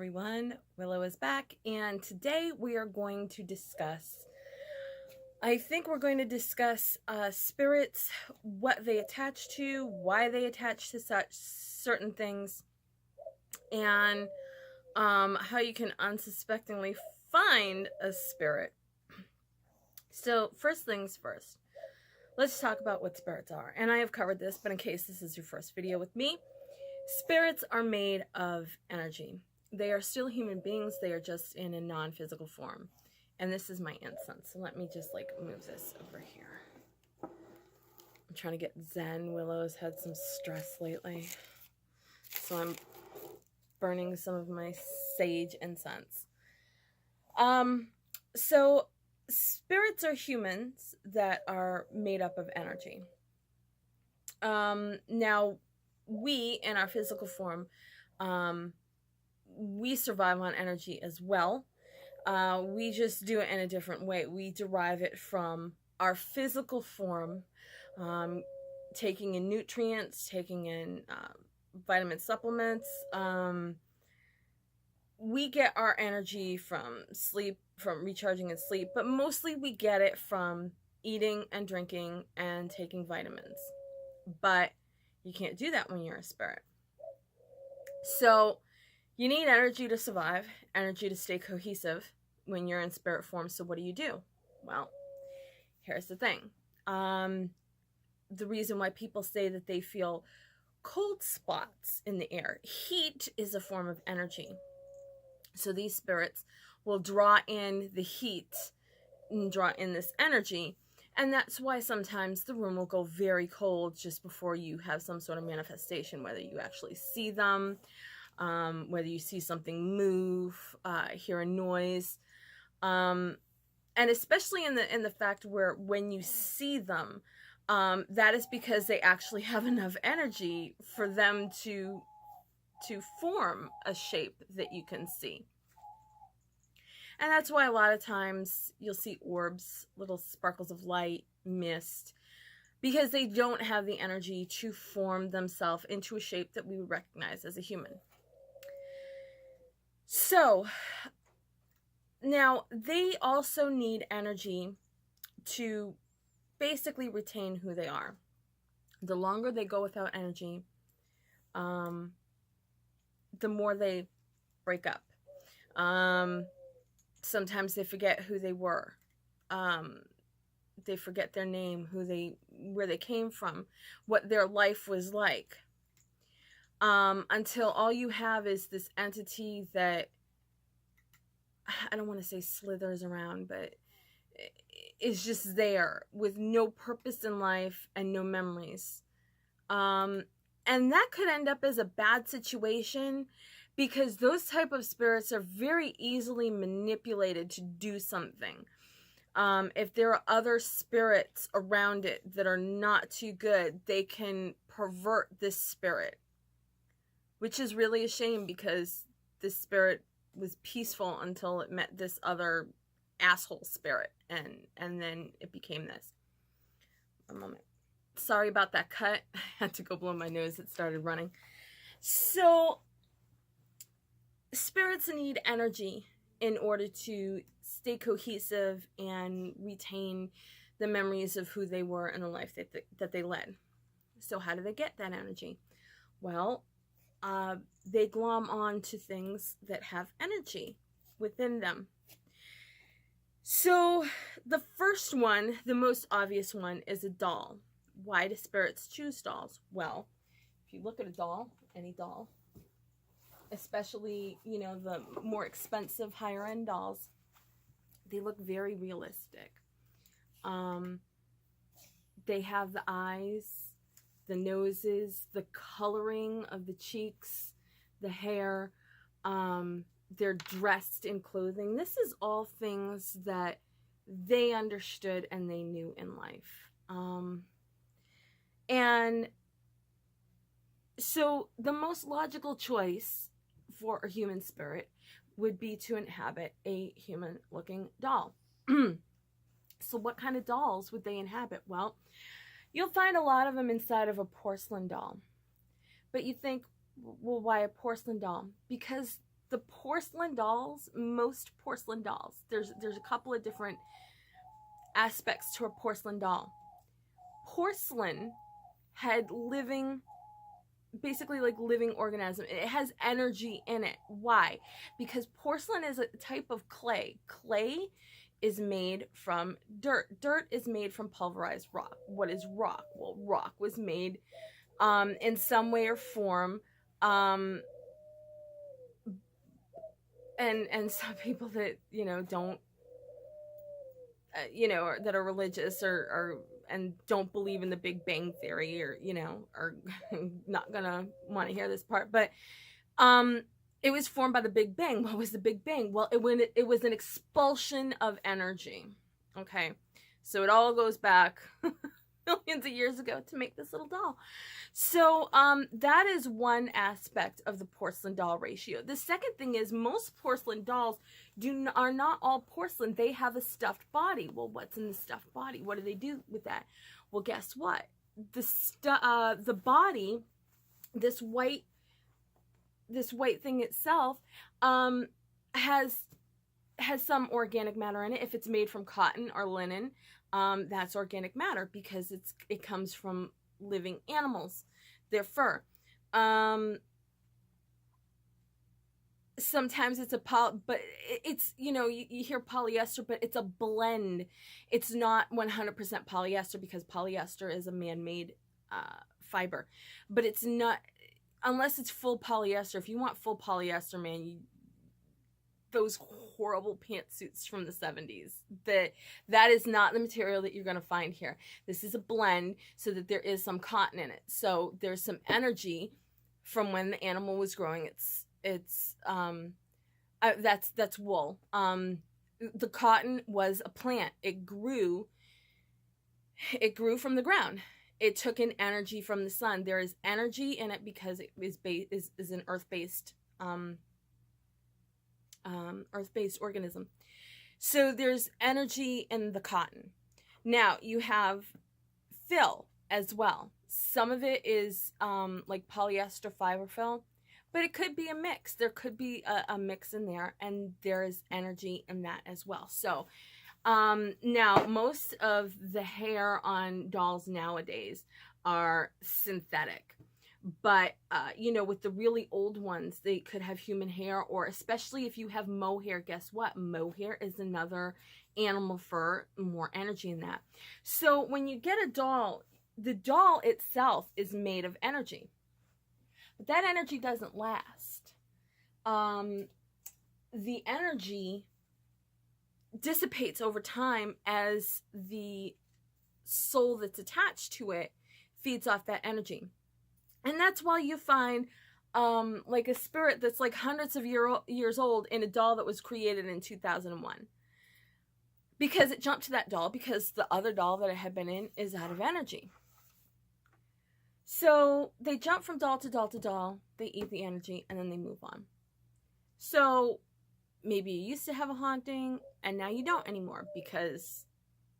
everyone, Willow is back, and today we are going to discuss, spirits, what they attach to, why they attach to such certain things, and how you can unsuspectingly find a spirit. So first things first, let's talk about what spirits are. And I have covered this, but in case this is your first video with me, spirits are made of energy. They are still human beings. They are just in a non-physical form. And this is my incense. So let me just move this over here. I'm trying to get zen. Willow's had some stress lately. So I'm burning some of my sage incense. So spirits are humans that are made up of energy. Now, we, in our physical form, we survive on energy as well. We just do it in a different way. We derive it from our physical form, taking in nutrients, taking in vitamin supplements. We get our energy from sleep, from recharging and sleep, but mostly we get it from eating and drinking and taking vitamins. But you can't do that when you're a spirit. So you need energy to survive, energy to stay cohesive when you're in spirit form. So what do? Well, here's the thing. The reason why people say that they feel cold spots in the air. Heat is a form of energy. So these spirits will draw in the heat and draw in this energy. And that's why sometimes the room will go very cold just before you have some sort of manifestation, whether you actually see them, whether you see something move, hear a noise. And especially in the fact where when you see them, that is because they actually have enough energy for them to form a shape that you can see. And that's why a lot of times you'll see orbs, little sparkles of light, mist, because they don't have the energy to form themselves into a shape that we would recognize as a human. So, now they also need energy to basically retain who they are. The longer they go without energy, the more they break up. Sometimes they forget who they were. They forget their name, where they came from, what their life was like. Until all you have is this entity that, I don't want to say slithers around, but is just there with no purpose in life and no memories. And that could end up as a bad situation, because those type of spirits are very easily manipulated to do something. If there are other spirits around it that are not too good, they can pervert this spirit, which is really a shame, because this spirit was peaceful until it met this other asshole spirit, and then it became this. One moment. Sorry about that cut. I had to go blow my nose. It started running. So spirits need energy in order to stay cohesive and retain the memories of who they were in the life that they led. So how do they get that energy? Well, they glom on to things that have energy within them. So the first one, the most obvious one, is a doll. Why do spirits choose dolls? Well, if you look at a doll, any doll, especially, the more expensive, higher end dolls, they look very realistic. They have the eyes, the noses, the coloring of the cheeks, the hair. They're dressed in clothing. This is all things that they understood and they knew in life. And so the most logical choice for a human spirit would be to inhabit a human-looking doll. So what kind of dolls would they inhabit? Well, you'll find a lot of them inside of a porcelain doll. But you think, well, why a porcelain doll? Because the porcelain dolls, most porcelain dolls, there's a couple of different aspects to a porcelain doll. Porcelain had basically like living organism. It has energy in it. Why? Because porcelain is a type of clay. Clay is made from dirt. Dirt is made from pulverized rock. What is rock? Well, rock was made in some way or form, and some people that don't or that are religious or and don't believe in the Big Bang Theory, or are not gonna want to hear this part, but it was formed by the Big Bang. What was the Big Bang? Well, it was an expulsion of energy. Okay, so it all goes back millions of years ago to make this little doll. So that is one aspect of the porcelain doll ratio. The second thing is, most porcelain dolls are not all porcelain. They have a stuffed body. Well, what's in the stuffed body? What do they do with that? Well, guess what? The body, this white thing itself, has some organic matter in it. If it's made from cotton or linen, that's organic matter, because it comes from living animals, their fur. Sometimes it's but it's, you hear polyester, but it's a blend. It's not 100% polyester, because polyester is a man-made fiber, but it's not, unless it's full polyester. If you want full polyester, man, those horrible pantsuits from the 70s, that is not the material that you're going to find here. This is a blend, so that there is some cotton in it. So there's some energy from when the animal was growing. That's wool. The cotton was a plant. It grew from the ground. It took in energy from the sun. There is energy in it because it is an earth-based organism. So there's energy in the cotton. Now you have fill as well. Some of it is like polyester fiber fill, but it could be a mix. There could be a mix in there, and there is energy in that as well. So now most of the hair on dolls nowadays are synthetic. But, with the really old ones, they could have human hair, or especially if you have mohair, guess what? Mohair is another animal fur, more energy in that. So when you get a doll, the doll itself is made of energy. But that energy doesn't last. The energy dissipates over time as the soul that's attached to it feeds off that energy. And that's why you find like a spirit that's like hundreds of years old in a doll that was created in 2001. Because it jumped to that doll, because the other doll that it had been in is out of energy. So they jump from doll to doll to doll, they eat the energy, and then they move on. So maybe you used to have a haunting, and now you don't anymore, because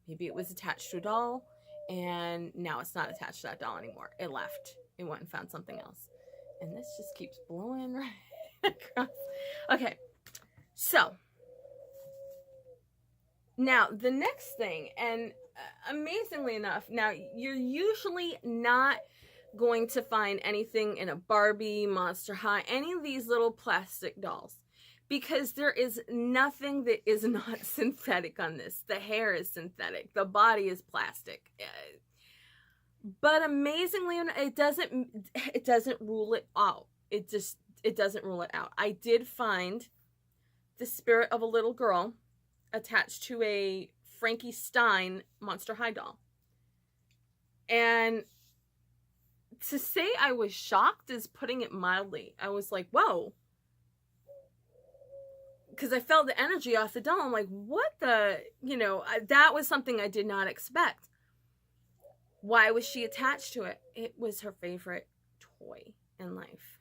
maybe it was attached to a doll, and now it's not attached to that doll anymore. It left. It went and found something else. And this just keeps blowing right across. Okay, so now the next thing, and amazingly enough, now you're usually not going to find anything in a Barbie, Monster High, any of these little plastic dolls, because there is nothing that is not synthetic on this. The hair is synthetic. The body is plastic. But amazingly, it doesn't rule it out. It doesn't rule it out. I did find the spirit of a little girl attached to a Frankie Stein Monster High doll. And to say I was shocked is putting it mildly. I was like, whoa. Because I felt the energy off the doll. I'm like, what the, that was something I did not expect. Why was she attached to it? It was her favorite toy in life.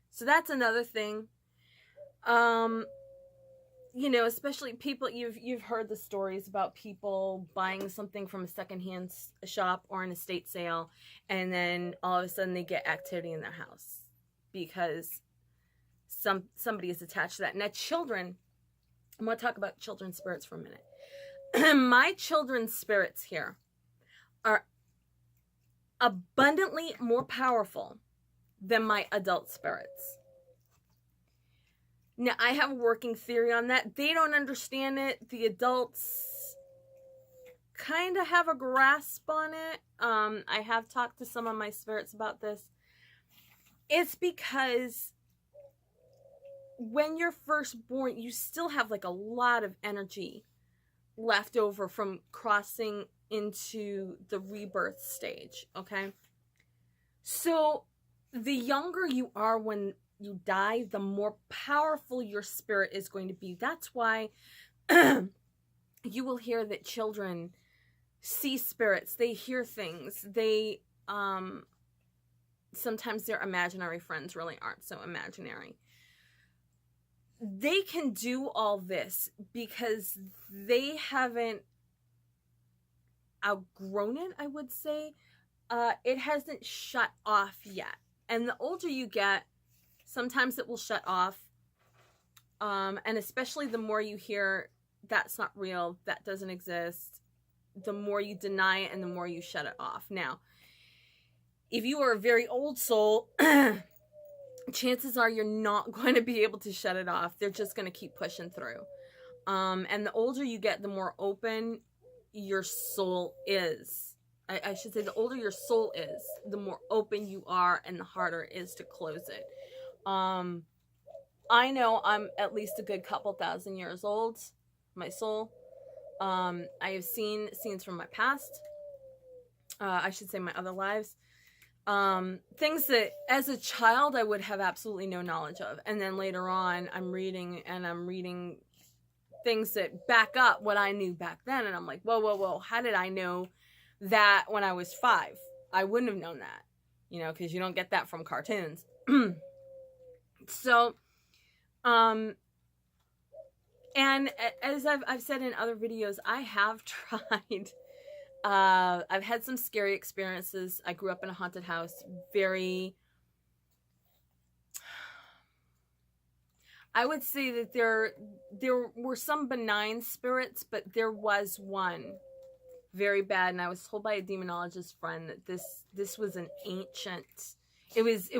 So that's another thing. Especially people, you've heard the stories about people buying something from a secondhand shop or an estate sale, and then all of a sudden they get activity in their house because somebody is attached to that. Now, children, I'm going to talk about children's spirits for a minute. My children's spirits here are abundantly more powerful than my adult spirits. Now, I have a working theory on that. They don't understand it. The adults kind of have a grasp on it. I have talked to some of my spirits about this. It's because when you're first born, you still have like a lot of energy left over from crossing into the rebirth stage, okay? So the younger you are when you die, the more powerful your spirit is going to be. That's why you will hear that children see spirits, they hear things, they sometimes their imaginary friends really aren't so imaginary. They can do all this because they haven't outgrown it, I would say. It hasn't shut off yet. And the older you get, sometimes it will shut off. And especially the more you hear, that's not real, that doesn't exist, the more you deny it and the more you shut it off. Now, if you are a very old soul, chances are you're not going to be able to shut it off. They're just going to keep pushing through. And the older you get, the more open your soul is. I should say the older your soul is, the more open you are and the harder it is to close it. I know I'm at least a good couple thousand years old, my soul. I have seen scenes from my past. I should say my other lives. Things that as a child I would have absolutely no knowledge of. And then later on I'm reading things that back up what I knew back then. And I'm like, whoa, how did I know that when I was 5? I wouldn't have known that, because you don't get that from cartoons. So, and as I've said in other videos, I have tried. I've had some scary experiences. I grew up in a haunted house. I would say that there were some benign spirits, but there was one very bad, and I was told by a demonologist friend that this was an ancient. It was it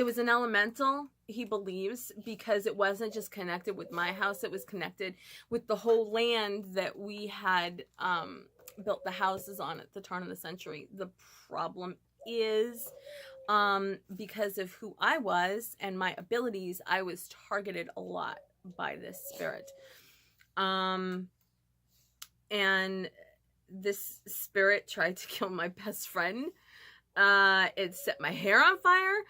was an elemental, he believes, because it wasn't just connected with my house, it was connected with the whole land that we had built the houses on at the turn of the century. The problem is, because of who I was and my abilities, I was targeted a lot by this spirit. And this spirit tried to kill my best friend. It set my hair on fire.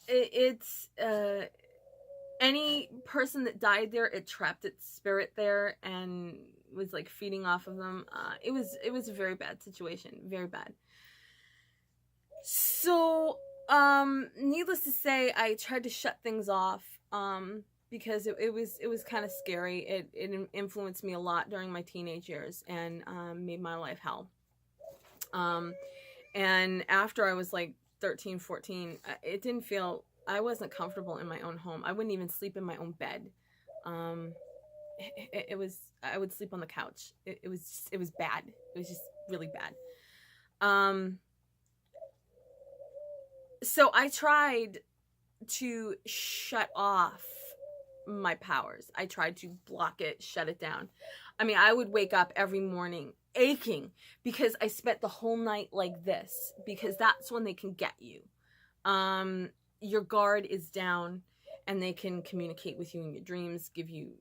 It's any person that died there, it trapped its spirit there and was like feeding off of them. It was a very bad situation, very bad. So, needless to say, I tried to shut things off, because it was kind of scary. It influenced me a lot during my teenage years and made my life hell. And after I was like 13, 14, I wasn't comfortable in my own home. I wouldn't even sleep in my own bed. I would sleep on the couch. It was bad. It was just really bad. So I tried to shut off my powers. I tried to block it, shut it down. I mean, I would wake up every morning aching because I spent the whole night like this, because that's when they can get you. Your guard is down and they can communicate with you in your dreams, give you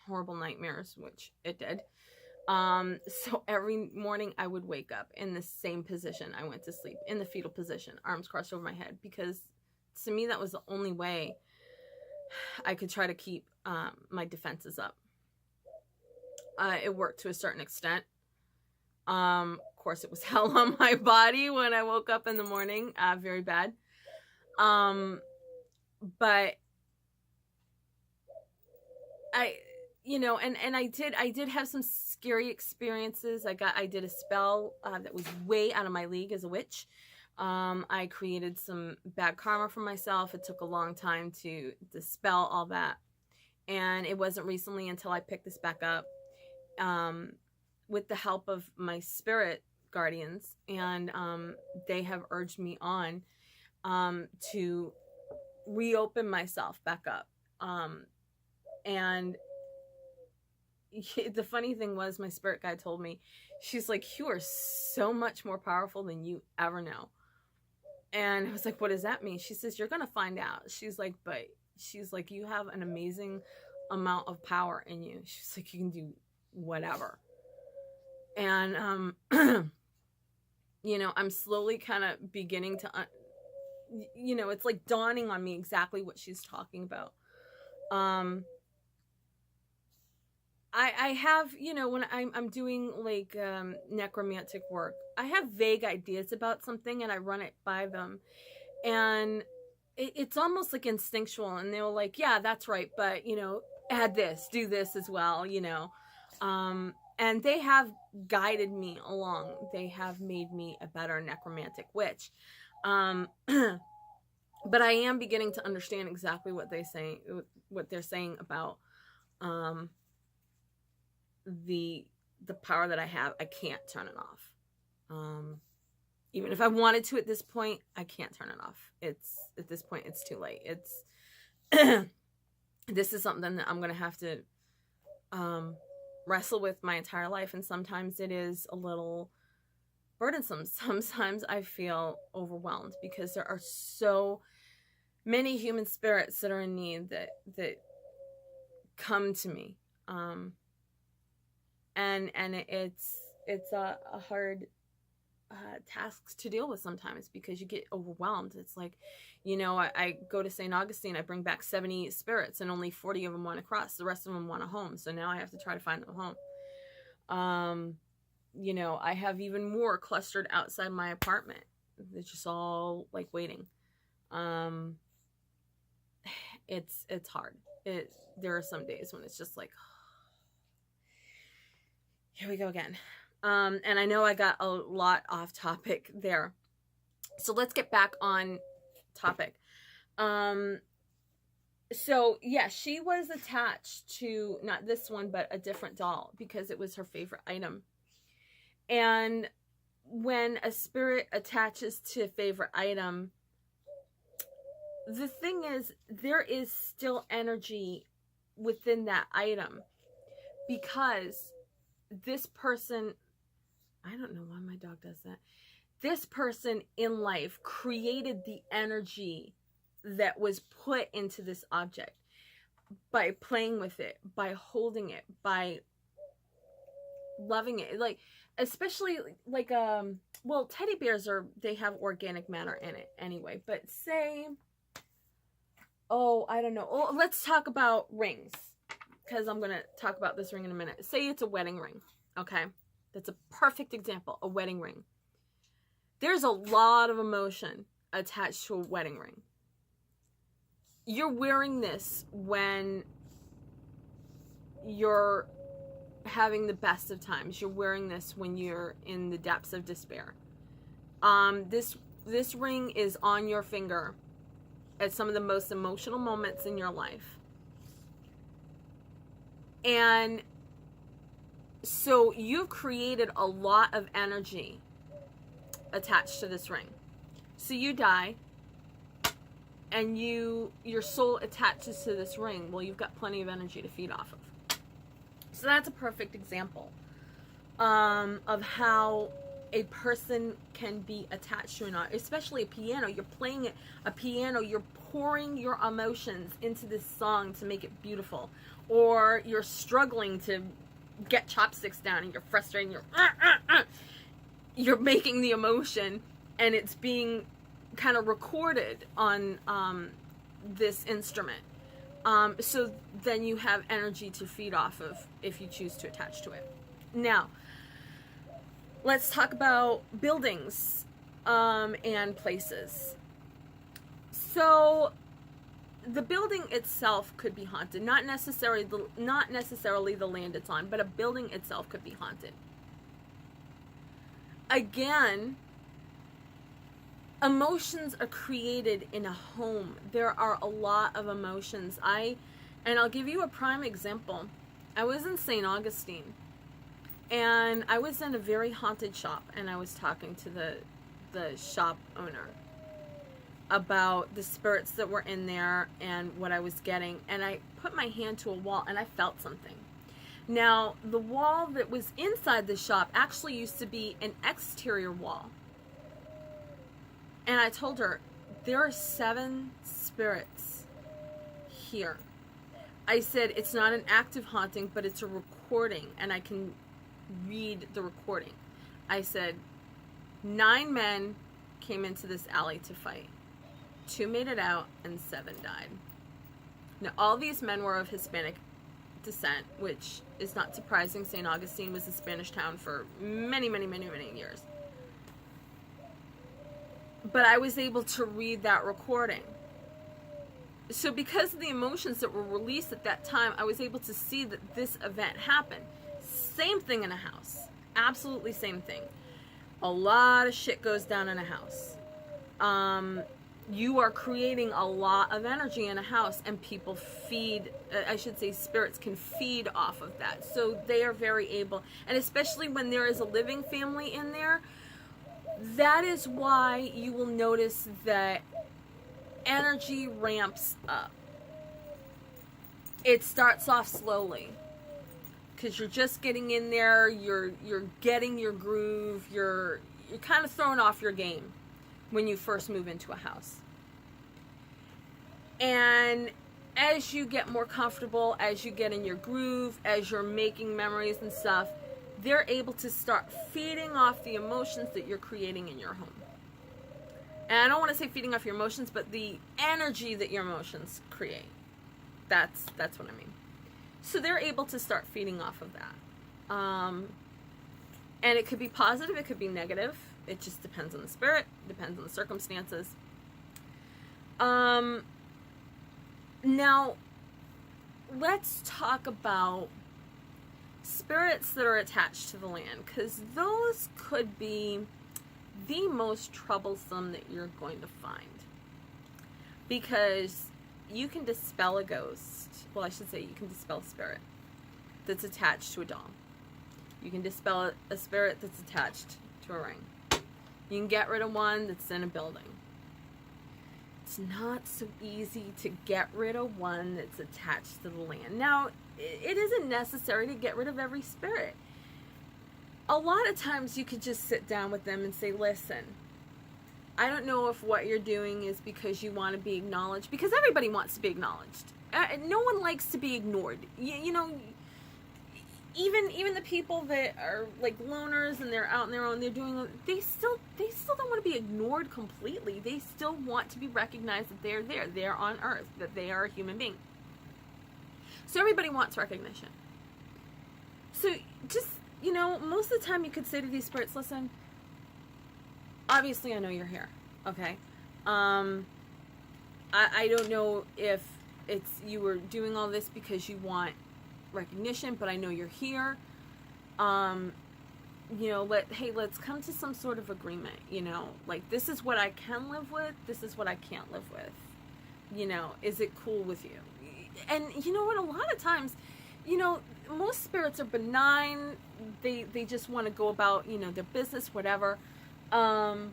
horrible nightmares, which it did. So every morning I would wake up in the same position I went to sleep, in the fetal position, arms crossed over my head, because to me that was the only way I could try to keep my defenses up. It worked to a certain extent. Of course, it was hell on my body when I woke up in the morning, very bad. But I did have some scary experiences. I did a spell that was way out of my league as a witch. I created some bad karma for myself. It took a long time to dispel all that. And it wasn't recently until I picked this back up, with the help of my spirit guardians. And they have urged me on to reopen myself back up. And the funny thing was, my spirit guide told me, she's like, you are so much more powerful than you ever know. And I was like, what does that mean? She says, you're gonna find out. She's like, you have an amazing amount of power in you. She's like, you can do whatever. And you know, I'm slowly kind of beginning to you know, it's like dawning on me exactly what she's talking about. I have, you know, when I'm doing like necromantic work, I have vague ideas about something and I run it by them, and it's almost like instinctual, and they're like, yeah, that's right, but you know, add this, do this as well, you know. And they have guided me along. They have made me a better necromantic witch. But I am beginning to understand exactly what they're saying about the power that I have. I can't turn it off. Even if I wanted to at this point, I can't turn it off. At this point, it's too late. This is something that I'm going to have to wrestle with my entire life. And sometimes it is a little burdensome. Sometimes I feel overwhelmed because there are so many human spirits that are in need that come to me. And it's a hard tasks to deal with sometimes because you get overwhelmed. It's like, you know, I go to St. Augustine, I bring back 70 spirits and only 40 of them want to cross. The rest of them want a home. So now I have to try to find them a home. You know, I have even more clustered outside my apartment. It's just all like waiting. It's hard. There are some days when it's just like, here we go again. And I know I got a lot off topic there. So let's get back on topic. So yeah, she was attached to not this one, but a different doll because it was her favorite item. And when a spirit attaches to a favorite item, the thing is, there is still energy within that item because this person, I don't know why my dog does that. This person in life created the energy that was put into this object by playing with it, by holding it, by loving it. Like, especially like, well, teddy bears they have organic matter in it anyway, but say, oh, I don't know. Oh, let's talk about rings because I'm going to talk about this ring in a minute. Say it's a wedding ring. Okay. That's a perfect example, a wedding ring. There's a lot of emotion attached to a wedding ring. You're wearing this when you're having the best of times. You're wearing this when you're in the depths of despair. This ring is on your finger at some of the most emotional moments in your life. And so you've created a lot of energy attached to this ring. So you die and your soul attaches to this ring. Well, you've got plenty of energy to feed off of. So that's a perfect example of how a person can be attached to an art, especially a piano. You're playing a piano, you're pouring your emotions into this song to make it beautiful. Or you're struggling to get chopsticks down and you're frustrated and you're making the emotion and it's being kind of recorded on this instrument. So then you have energy to feed off of if you choose to attach to it. Now, let's talk about buildings and places. So the building itself could be haunted, not necessarily the land it's on, but a building itself could be haunted. Again, emotions are created in a home. There are a lot of emotions. And I'll give you a prime example. I was in St. Augustine, and I was in a very haunted shop, and I was talking to the shop owner about the spirits that were in there and what I was getting, and I put my hand to a wall and I felt something. Now, the wall that was inside the shop actually used to be an exterior wall. And I told her, there are 7 spirits here. I said, it's not an active haunting, but it's a recording, and I can read the recording. I said, 9 men came into this alley to fight. 2 made it out, and 7 died. Now, all these men were of Hispanic descent, which is not surprising. St. Augustine was a Spanish town for many, many, many, many years. But I was able to read that recording. So because of the emotions that were released at that time, I was able to see that this event happened. Same thing in a house. Absolutely same thing. A lot of shit goes down in a house. You are creating a lot of energy in a house, and people feed, spirits can feed off of that. So they are very able, and especially when there is a living family in there, that is why you will notice that energy ramps up. It starts off slowly because you're just getting in there, you're getting your groove, you're kind of throwing off your game when you first move into a house. And as you get more comfortable, as you get in your groove, as you're making memories and stuff, they're able to start feeding off the emotions that you're creating in your home. And I don't want to say feeding off your emotions, but the energy that your emotions create. That's what I mean. So they're able to start feeding off of that. And it could be positive, it could be negative. It just depends on the spirit, depends on the circumstances. Now, let's talk about spirits that are attached to the land, because those could be the most troublesome that you're going to find. Because you can dispel a ghost. Well, I should say you can dispel a spirit that's attached to a doll. You can dispel a spirit that's attached to a ring. You can get rid of one that's in a building. It's not so easy to get rid of one that's attached to the land. Now, it isn't necessary to get rid of every spirit. A lot of times you could just sit down with them and say, listen, I don't know if what you're doing is because you want to be acknowledged, because everybody wants to be acknowledged. No one likes to be ignored. You know, even the people that are like loners and they're out on their own, they still don't want to be ignored completely. They still want to be recognized that they're there. They're on Earth, that they are a human being. So everybody wants recognition. So just, you know, most of the time you could say to these spirits, listen, obviously I know you're here, okay? I don't know if it's you were doing all this because you want recognition, but I know you're here. You know, let's come to some sort of agreement, you know, like this is what I can live with, this is what I can't live with. You know, is it cool with you? And you know what, a lot of times, you know, most spirits are benign. They just want to go about, you know, their business, whatever. And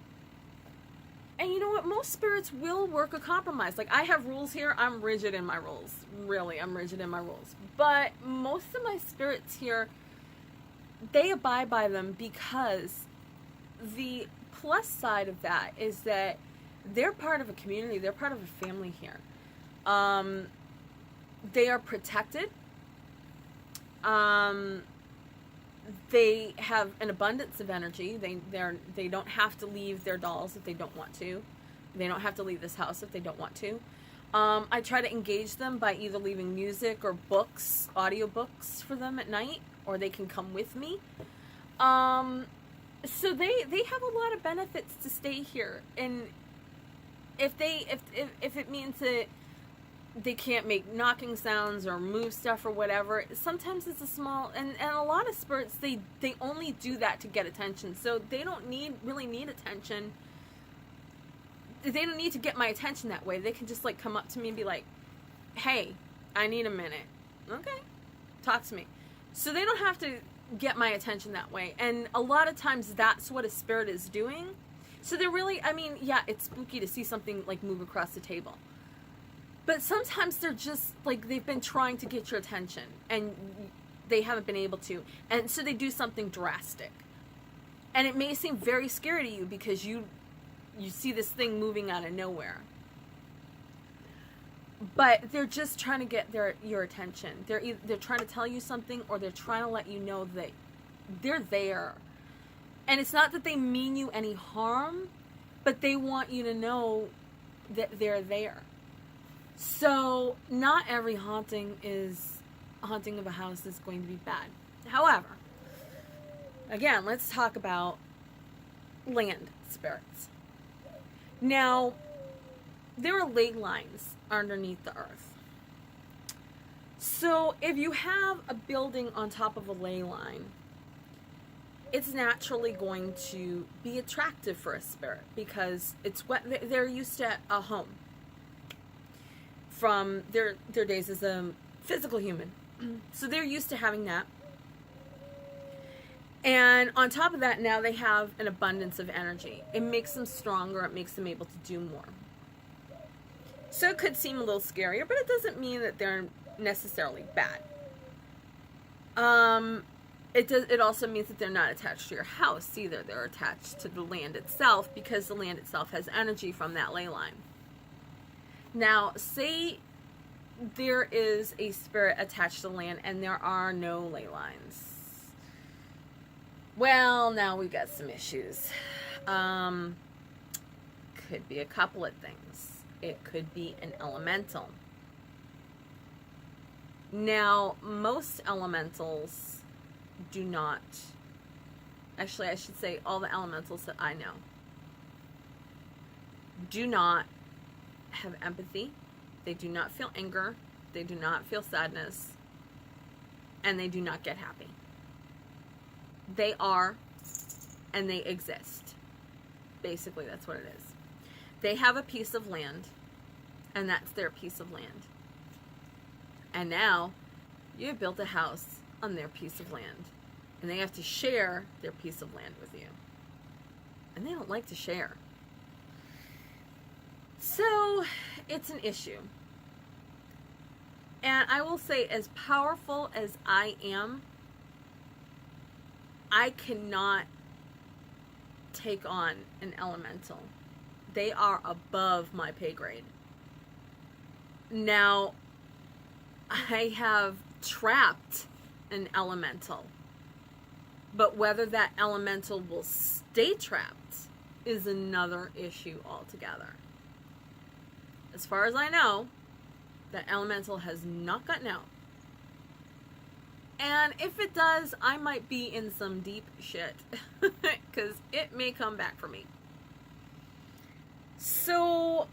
you know what, most spirits will work a compromise. Like, I have rules here, I'm rigid in my rules. Really, I'm rigid in my rules. But most of my spirits here, they abide by them, because the plus side of that is that they're part of a community, they're part of a family here. They are protected. They have an abundance of energy. They don't have to leave their dolls if they don't want to. They don't have to leave this house if they don't want to. I try to engage them by either leaving music or books, audiobooks for them at night, or they can come with me. So they have a lot of benefits to stay here. And if it means that they can't make knocking sounds or move stuff or whatever, sometimes it's a small, and a lot of spirits, they only do that to get attention. So they don't really need attention they don't need to get my attention that way. They can just like come up to me and be like, hey, I need a minute. Okay, talk to me. So they don't have to get my attention that way. And a lot of times that's what a spirit is doing. So they're really, I mean, yeah, it's spooky to see something like move across the table. But sometimes they're just like, they've been trying to get your attention and they haven't been able to. And so they do something drastic. And it may seem very scary to you because you see this thing moving out of nowhere. But they're just trying to get your attention. They're trying to tell you something, or they're trying to let you know that they're there. And it's not that they mean you any harm, but they want you to know that they're there. So not every haunting of a house is going to be bad. However, again, let's talk about land spirits. Now, there are ley lines underneath the earth. So if you have a building on top of a ley line, it's naturally going to be attractive for a spirit because it's what they're used to a home from their days as a physical human. So they're used to having that. And on top of that, now they have an abundance of energy. It makes them stronger. It makes them able to do more. So it could seem a little scarier, but it doesn't mean that they're necessarily bad. It also means that they're not attached to your house either. They're attached to the land itself because the land itself has energy from that ley line. Now, say there is a spirit attached to the land and there are no ley lines. Well, now we've got some issues. Could be a couple of things. It could be an elemental. Now, most elementals do not, actually I should say all the elementals that I know, do not have empathy. They do not feel anger. They do not feel sadness. And they do not get happy. They are, and they exist. Basically, that's what it is. They have a piece of land, and that's their piece of land. And now, you've built a house on their piece of land, and they have to share their piece of land with you. And they don't like to share. So, it's an issue. And I will say, as powerful as I am, I cannot take on an elemental. They are above my pay grade. Now, I have trapped an elemental. But whether that elemental will stay trapped is another issue altogether. As far as I know, that elemental has not gotten out. And if it does, I might be in some deep shit. Because it may come back for me. So,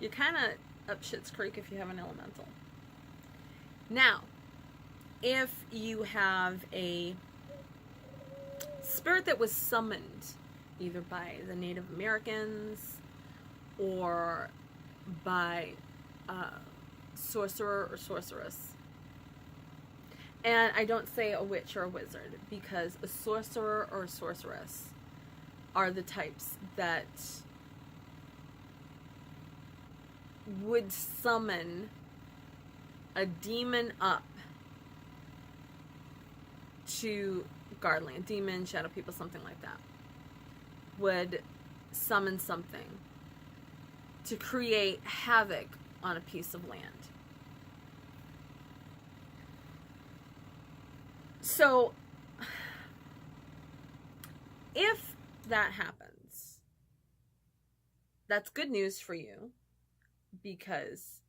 you're kind of up shit's creek if you have an elemental. Now, if you have a spirit that was summoned either by the Native Americans or by sorcerer or sorceress. And I don't say a witch or a wizard because a sorcerer or a sorceress are the types that would summon a demon up to Guardland. Demon, shadow people, something like that. Would summon something to create havoc on a piece of land. So, if that happens, that's good news for you because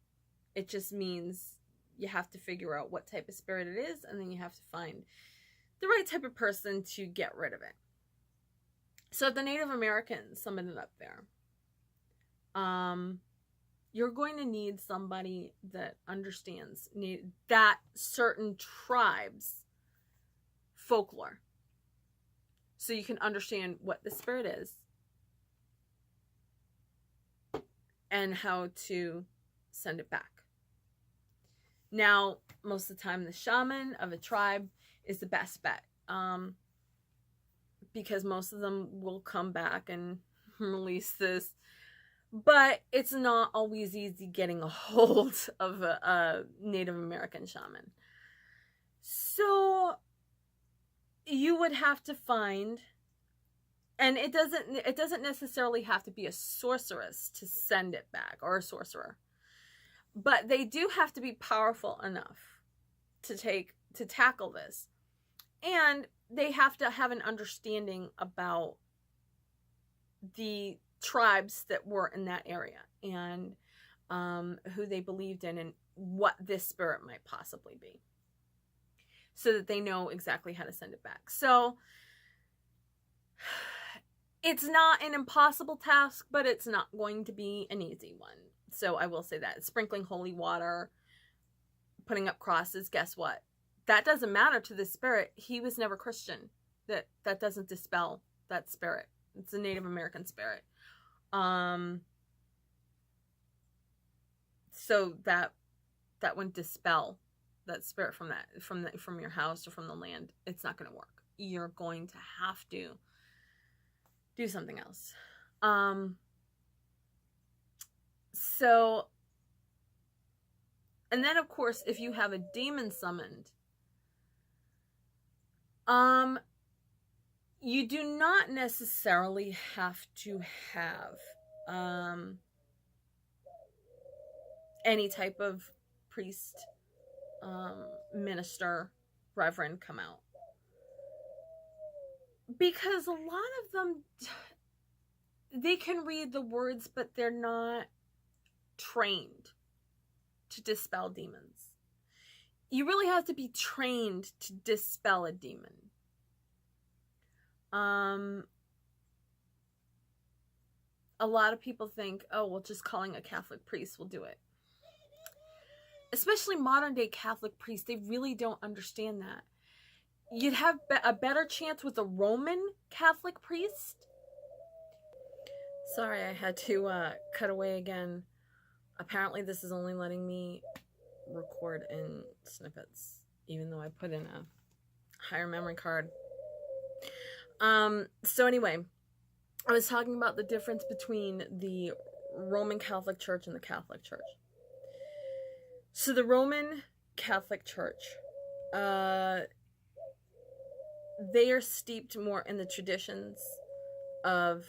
it just means you have to figure out what type of spirit it is, and then you have to find the right type of person to get rid of it. So if the Native Americans summoned it up there, you're going to need somebody that understands that certain tribe's folklore. so you can understand what the spirit is and how to send it back. Now, most of the time, the shaman of a tribe is the best bet, because most of them will come back and release this. But it's not always easy getting a hold of a Native American shaman. So you would have to find, and it doesn't necessarily have to be a sorceress to send it back, or a sorcerer. But they do have to be powerful enough to tackle this. And they have to have an understanding about the tribes that were in that area, and who they believed in, and what this spirit might possibly be, so that they know exactly how to send it back. So it's not an impossible task, but it's not going to be an easy one. So I will say that. Sprinkling holy water, putting up crosses, guess what? That doesn't matter to the spirit. He was never Christian. That doesn't dispel that spirit. It's a Native American spirit. So that wouldn't dispel that spirit from your house or from the land. It's not going to work. You're going to have to do something else. So, and then of course, if you have a demon summoned, you do not necessarily have to have any type of priest, minister, reverend come out. Because a lot of them, they can read the words, but they're not trained to dispel demons. You really have to be trained to dispel a demon. A lot of people think, oh, well, just calling a Catholic priest will do it. Especially modern day Catholic priests, they really don't understand that. You'd have a better chance with a Roman Catholic priest. Sorry, I had to cut away again. Apparently this is only letting me record in snippets, even though I put in a higher memory card. So anyway, I was talking about the difference between the Roman Catholic Church and the Catholic Church. So the Roman Catholic Church, they are steeped more in the traditions of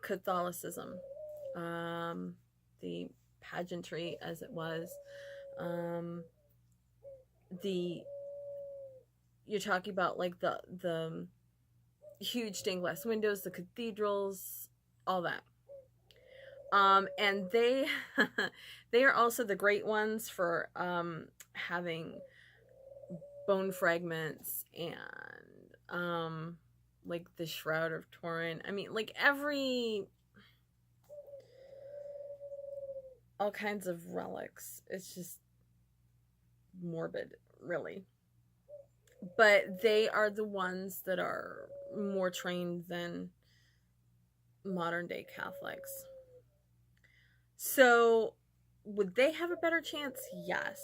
Catholicism, the pageantry as it was, you're talking about like the huge stained glass windows, the cathedrals, all that. And they they are also the great ones for having bone fragments and like the Shroud of Turin. I mean, like all kinds of relics. It's just morbid, really. But they are the ones that are more trained than modern day Catholics. So, would they have a better chance? Yes.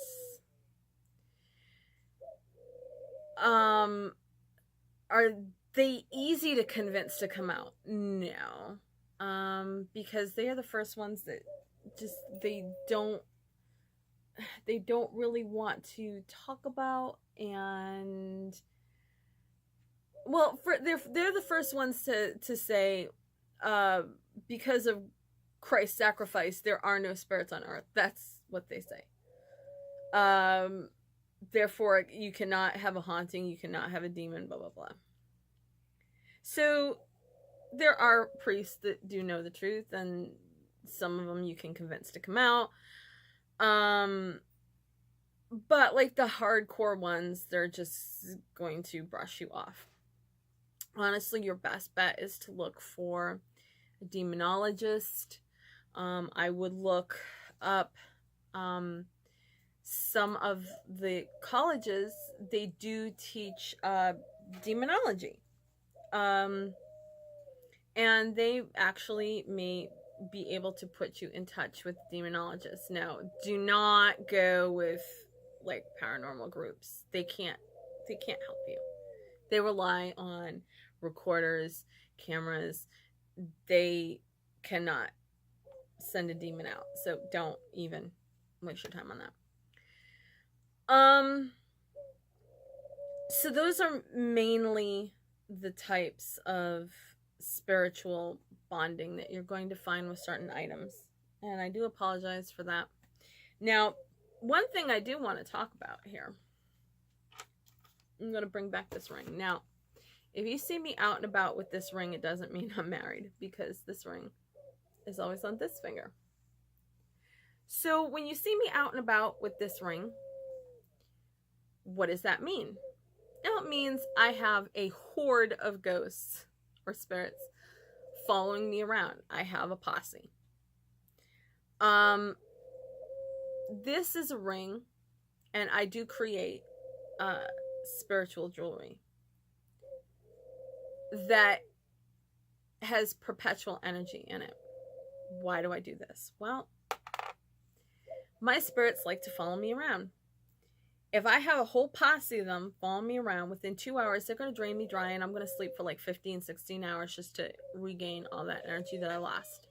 Are they easy to convince to come out? No. Because they are the first ones that just they don't really want to talk about, and well, they're the first ones to say, because of Christ's sacrifice, there are no spirits on earth. That's what they say. Therefore, you cannot have a haunting, you cannot have a demon, blah, blah, blah. So, there are priests that do know the truth, and some of them you can convince to come out. But, like, the hardcore ones, they're just going to brush you off. Honestly, your best bet is to look for a demonologist. I would look up some of the colleges. They do teach demonology. And they actually may be able to put you in touch with demonologists. Now, do not go with like paranormal groups. They can't help you. They rely on recorders, cameras. They cannot send a demon out. So don't even waste your time on that. So those are mainly the types of spiritual bonding that you're going to find with certain items. And I do apologize for that. Now, one thing I do want to talk about here, I'm going to bring back this ring. Now, if you see me out and about with this ring, it doesn't mean I'm married, because this ring is always on this finger. So when you see me out and about with this ring, what does that mean? It means I have a horde of ghosts or spirits following me around. I have a posse. This is a ring, and I do create spiritual jewelry that has perpetual energy in it. Why do I do this? Well, my spirits like to follow me around. If I have a whole posse of them following me around, within 2 hours, they're going to drain me dry, and I'm going to sleep for like 15, 16 hours just to regain all that energy that I lost.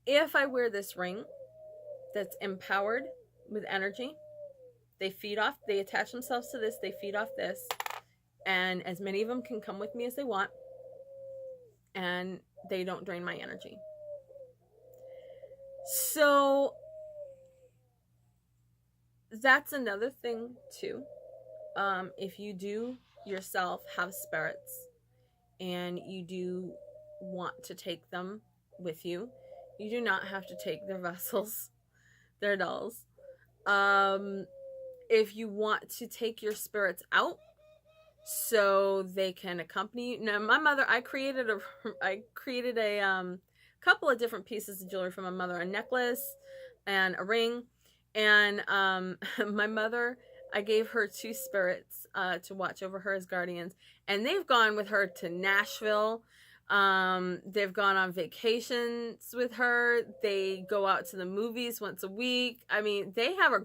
If I wear this ring that's empowered with energy, they attach themselves to this, they feed off this, and as many of them can come with me as they want, and they don't drain my energy. So that's another thing too. If you do yourself have spirits and you do want to take them with you, you do not have to take their vessels, their dolls. If you want to take your spirits out so they can accompany you. Now, my mother, I created a couple of different pieces of jewelry for my mother, a necklace and a ring. And my mother, I gave her 2 spirits to watch over her as guardians. And they've gone with her to Nashville. They've gone on vacations with her. They go out to the movies once a week. I mean, they have a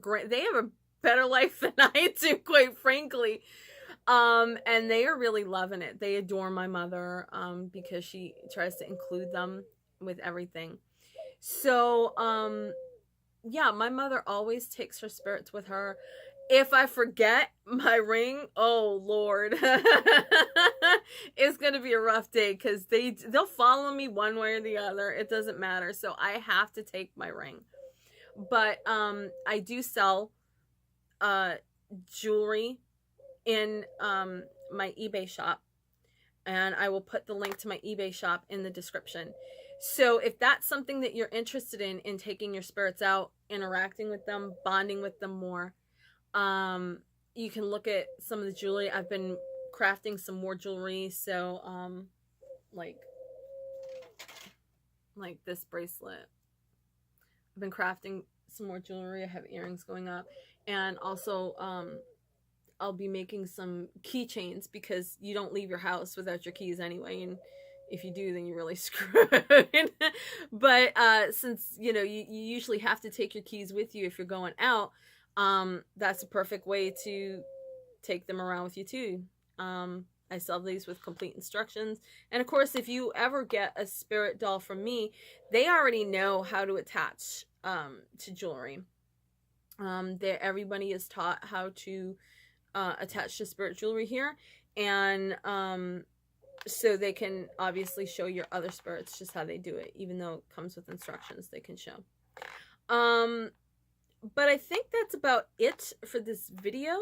better life than I do, quite frankly. And they are really loving it. They adore my mother because she tries to include them with everything. So, yeah, my mother always takes her spirits with her. If I forget my ring, oh Lord, it's gonna be a rough day, because they'll follow me one way or the other. It doesn't matter. So I have to take my ring. But I do sell jewelry in my eBay shop, and I will put the link to my eBay shop in the description. So if that's something that you're interested in taking your spirits out, interacting with them, bonding with them more, you can look at some of the jewelry. I've been crafting some more jewelry. So, like this bracelet. I've been crafting some more jewelry. I have earrings going up, and also, I'll be making some keychains, because you don't leave your house without your keys anyway, and if you do, then you're really screwed. But since you usually have to take your keys with you if you're going out, that's a perfect way to take them around with you too. I sell these with complete instructions, and of course, if you ever get a spirit doll from me, they already know how to attach to jewelry. Everybody is taught how to attach to spirit jewelry here, and so they can obviously show your other spirits just how they do it, even though it comes with instructions they can show. But I think that's about it for this video.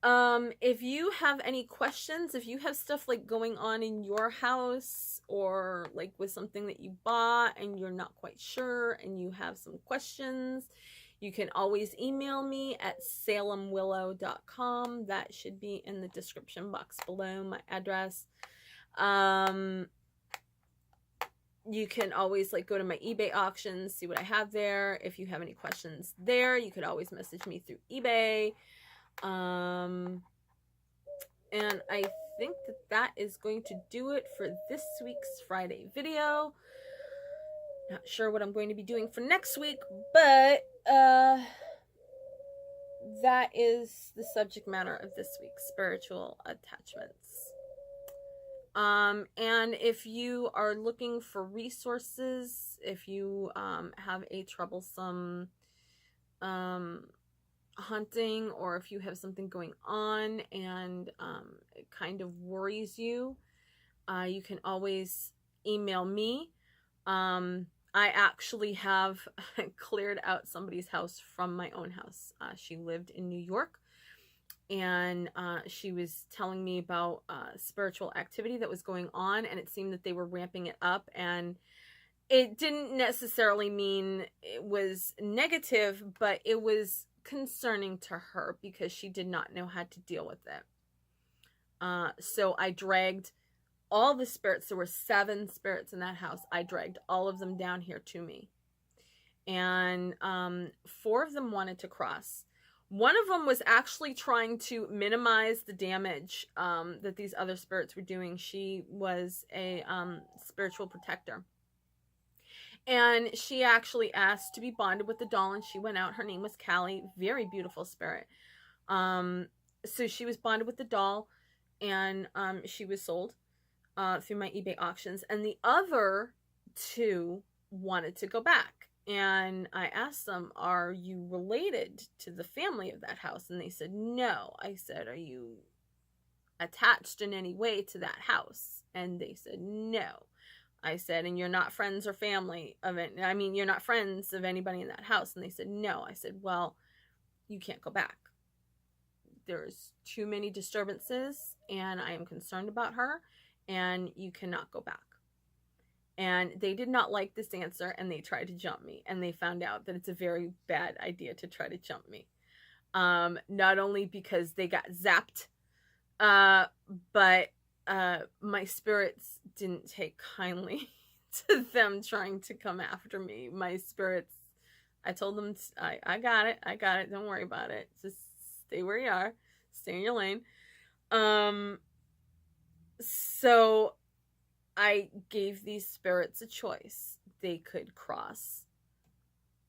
If you have any questions, if you have stuff like going on in your house, or like with something that you bought and you're not quite sure and you have some questions, you can always email me at salemwillow.com. That should be in the description box below, my address. You can always go to my eBay auctions, see what I have there. If you have any questions there, you could always message me through eBay. And I think that is going to do it for this week's Friday video. Not sure what I'm going to be doing for next week, but that is the subject matter of this week, spiritual attachments. And if you are looking for resources, if you have a troublesome hunting, or if you have something going on and it kind of worries you, you can always email me. I actually have cleared out somebody's house from my own house. She lived in New York, and she was telling me about spiritual activity that was going on, and it seemed that they were ramping it up, and it didn't necessarily mean it was negative, but it was concerning to her because she did not know how to deal with it. So I dragged all the spirits. There were 7 spirits in that house. I dragged all of them down here to me. And 4 of them wanted to cross. One of them was actually trying to minimize the damage that these other spirits were doing. She was a spiritual protector. And she actually asked to be bonded with the doll, and she went out. Her name was Callie. Very beautiful spirit. So she was bonded with the doll, and she was sold through my eBay auctions. And the other 2 wanted to go back. And I asked them, are you related to the family of that house? And they said, no. I said, are you attached in any way to that house? And they said, no. I said, and you're not friends or family of it. I mean, you're not friends of anybody in that house. And they said, no. I said, well, you can't go back. There's too many disturbances, and I am concerned about her, and you cannot go back. And they did not like this answer, and they tried to jump me, and they found out that it's a very bad idea to try to jump me. Not only because they got zapped, but my spirits didn't take kindly to them trying to come after me. My spirits, I told them, I got it, don't worry about it, just stay where you are, stay in your lane. So I gave these spirits a choice. They could cross,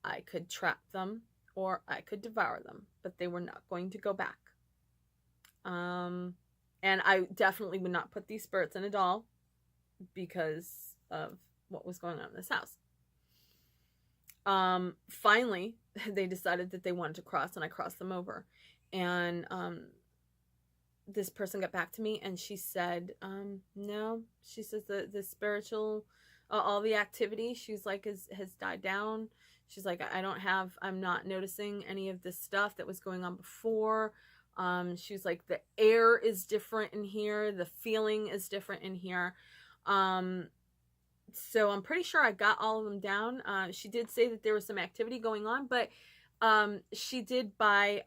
I could trap them, or I could devour them, but they were not going to go back. And I definitely would not put these spirits in a doll because of what was going on in this house. Finally, they decided that they wanted to cross, and I crossed them over. And this person got back to me, and she said, no. She says the spiritual, all the activity, she's like, has died down. She's like, I'm not noticing any of this stuff that was going on before. She was like, the air is different in here. The feeling is different in here. So I'm pretty sure I got all of them down. She did say that there was some activity going on, but she did buy,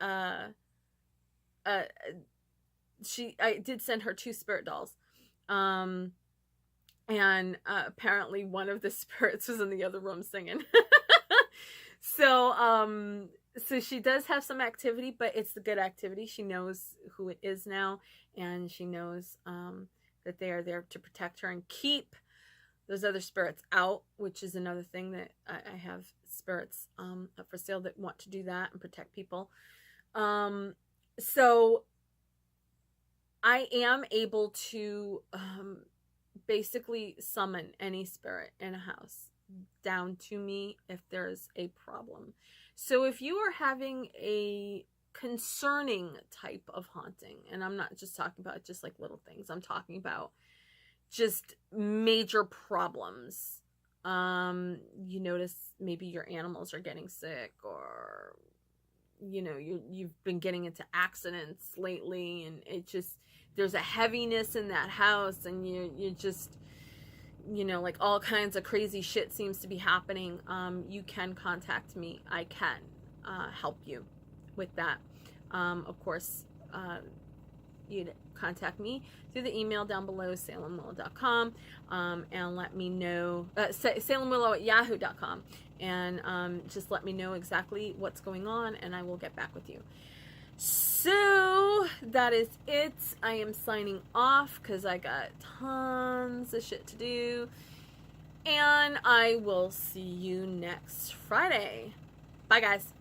I did send her 2 spirit dolls. And apparently one of the spirits was in the other room singing. So she does have some activity, but it's the good activity. She knows who it is now, and she knows that they are there to protect her and keep those other spirits out, which is another thing that I have spirits up for sale that want to do that and protect people. So I am able to basically summon any spirit in a house down to me if there's a problem. So if you are having a concerning type of haunting, and I'm not just talking about just like little things, I'm talking about just major problems. You notice maybe your animals are getting sick, or you know, you've been getting into accidents lately, and it just, there's a heaviness in that house, and you just, you know, like all kinds of crazy shit seems to be happening. You can contact me. I can help you with that. Of course, you'd contact me through the email down below, salemwillow.com, and let me know, salemwillow@yahoo.com, and just let me know exactly what's going on, and I will get back with you. So that is it. I am signing off because I got tons of shit to do. And I will see you next Friday. Bye, guys.